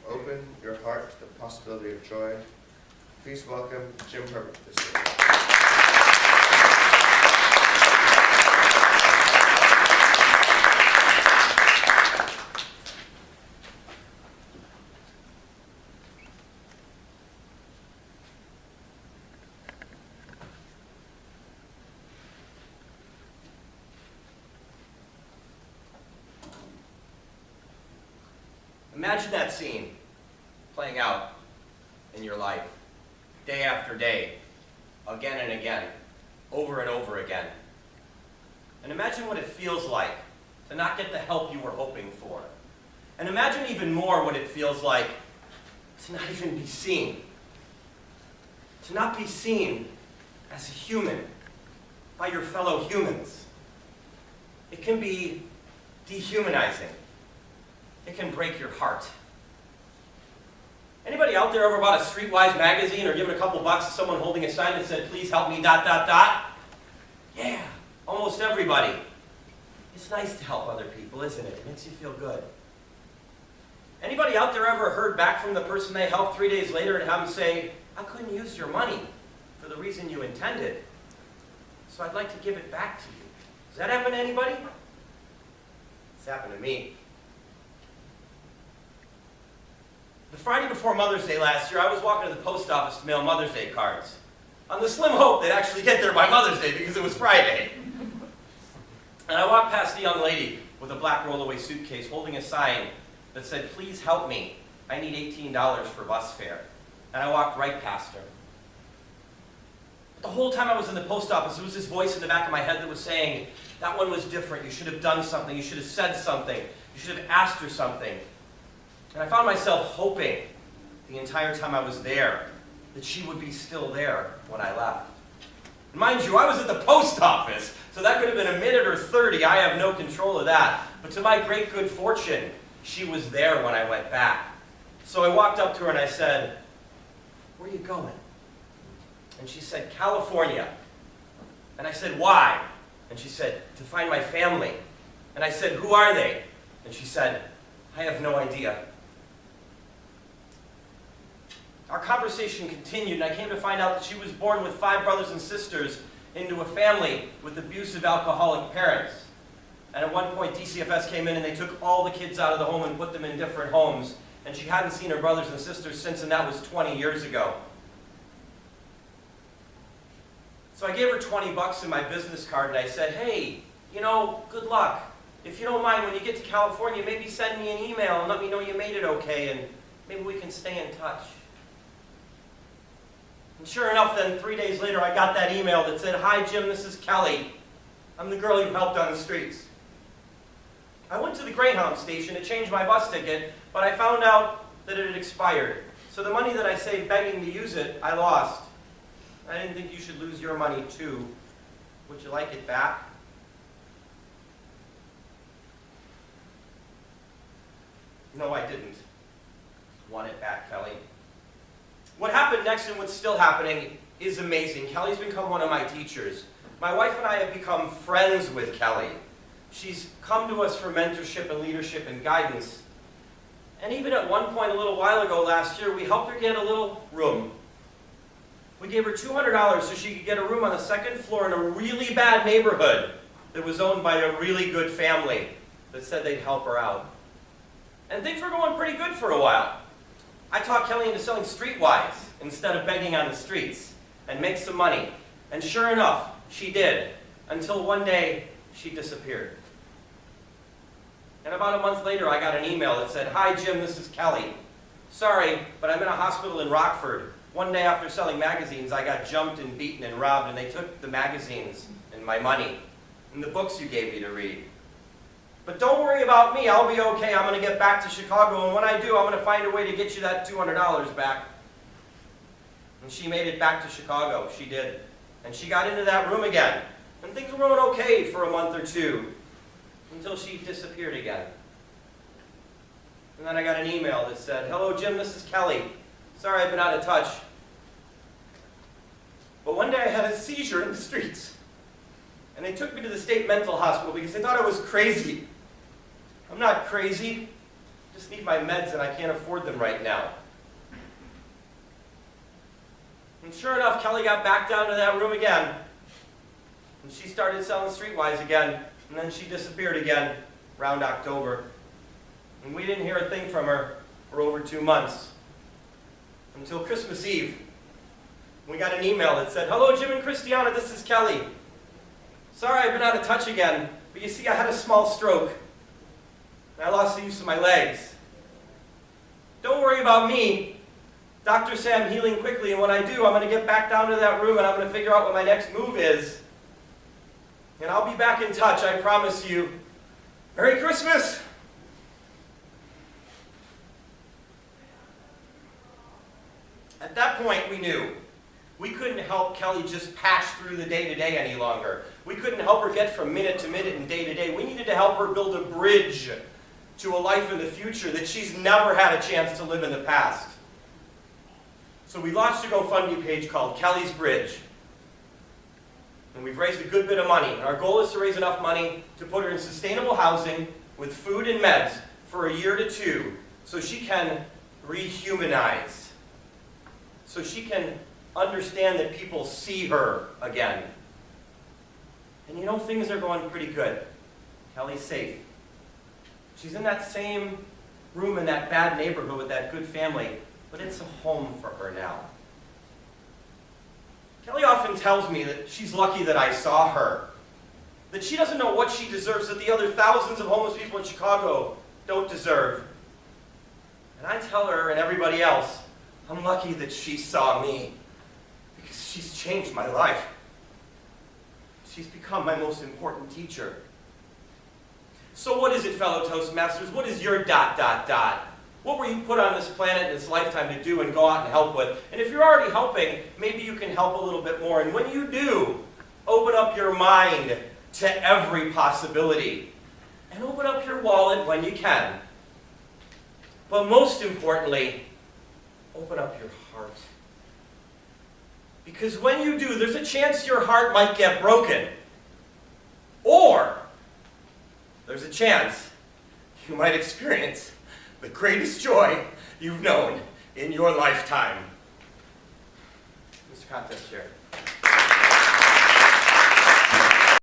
open your heart to the possibility of joy. Please welcome Jim Herbert this year. Imagine that scene playing out in your life, day after day, again and again, over and over again. And imagine what it feels like to not get the help you were hoping for. And imagine even more what it feels like to not even be seen. To not be seen as a human by your fellow humans. It can be dehumanizing. It can break your heart. Anybody out there ever bought a Streetwise magazine or given a couple bucks to someone holding a sign that said, "Please help me, ... Yeah, almost everybody. It's nice to help other people, isn't it? It makes you feel good. Anybody out there ever heard back from the person they helped 3 days later and have them say, "I couldn't use your money for the reason you intended, so I'd like to give it back to you"? Does that happen to anybody? It's happened to me. The Friday before Mother's Day last year, I was walking to the post office to mail Mother's Day cards, on the slim hope they'd actually get there by Mother's Day because it was Friday. And I walked past a young lady with a black rollaway suitcase holding a sign that said, "Please help me. I need $18 for bus fare." And I walked right past her. But the whole time I was in the post office, there was this voice in the back of my head that was saying, "That one was different. You should have done something. You should have said something. You should have asked her something." And I found myself hoping the entire time I was there that she would be still there when I left. And mind you, I was at the post office, so that could have been a minute or 30. I have no control of that. But to my great good fortune, she was there when I went back. So I walked up to her and I said, "Where are you going?" And she said, "California." And I said, "Why?" And she said, "To find my family." And I said, "Who are they?" And she said, "I have no idea." Our conversation continued, and I came to find out that she was born with 5 brothers and sisters into a family with abusive alcoholic parents. And at one point, DCFS came in and they took all the kids out of the home and put them in different homes. And she hadn't seen her brothers and sisters since, and that was 20 years ago. So I gave her 20 bucks in my business card, and I said, "Hey, good luck. If you don't mind, when you get to California, maybe send me an email and let me know you made it okay, and maybe we can stay in touch." And sure enough, then 3 days later, I got that email that said, "Hi, Jim, this is Kelly. I'm the girl you helped on the streets." I went to the Greyhound station to change my bus ticket, but I found out that it had expired. So the money that I saved begging to use it, I lost. I didn't think you should lose your money, too. Would you like it back? No, I didn't want it back, Kelly. What happened next and what's still happening is amazing. Kelly's become one of my teachers. My wife and I have become friends with Kelly. She's come to us for mentorship and leadership and guidance. And even at one point a little while ago last year, we helped her get a little room. We gave her $200 so she could get a room on the 2nd floor in a really bad neighborhood that was owned by a really good family that said they'd help her out. And things were going pretty good for a while. I taught Kelly into selling Streetwise instead of begging on the streets and make some money. And sure enough, she did, until one day she disappeared. And about a month later, I got an email that said, "Hi, Jim, this is Kelly. Sorry, but I'm in a hospital in Rockford. One day after selling magazines, I got jumped and beaten and robbed, and they took the magazines and my money and the books you gave me to read. But don't worry about me. I'll be okay. I'm going to get back to Chicago, and when I do, I'm going to find a way to get you that $200 back." And she made it back to Chicago. She did. And she got into that room again. And things were going okay for a month or two, until she disappeared again. And then I got an email that said, "Hello, Jim, this is Kelly. Sorry I've been out of touch. But one day I had a seizure in the streets. And they took me to the state mental hospital because they thought I was crazy. I'm not crazy. Just need my meds and I can't afford them right now. And sure enough, Kelly got back down to that room again. And she started selling Streetwise again. And then she disappeared again around October. And we didn't hear a thing from her for over 2 months. Until Christmas Eve. We got an email that said, "Hello, Jim and Christiana, this is Kelly. Sorry I've been out of touch again, but you see I had a small stroke. And I lost the use of my legs. Don't worry about me. Doctors say I'm healing quickly, and when I do, I'm going to get back down to that room and I'm going to figure out what my next move is. And I'll be back in touch, I promise you. Merry Christmas!" At that point, we knew. We couldn't help Kelly just patch through the day-to-day any longer. We couldn't help her get from minute to minute and day to day. We needed to help her build a bridge to a life in the future that she's never had a chance to live in the past. So we launched a GoFundMe page called Kelly's Bridge. And we've raised a good bit of money. And our goal is to raise enough money to put her in sustainable housing with food and meds for 1 to 2 years so she can rehumanize. So she can understand that people see her again. And you know, things are going pretty good. Kelly's safe. She's in that same room in that bad neighborhood with that good family, but it's a home for her now. Kelly often tells me that she's lucky that I saw her, that she doesn't know what she deserves that the other thousands of homeless people in Chicago don't deserve. And I tell her and everybody else, I'm lucky that she saw me, because she's changed my life. She's become my most important teacher. So what is it, fellow Toastmasters? What is your ... What were you put on this planet in this lifetime to do and go out and help with? And if you're already helping, maybe you can help a little bit more. And when you do, open up your mind to every possibility. And open up your wallet when you can. But most importantly, open up your heart. Because when you do, there's a chance your heart might get broken. Or there's a chance you might experience the greatest joy you've known in your lifetime. Mr. Contest Chair.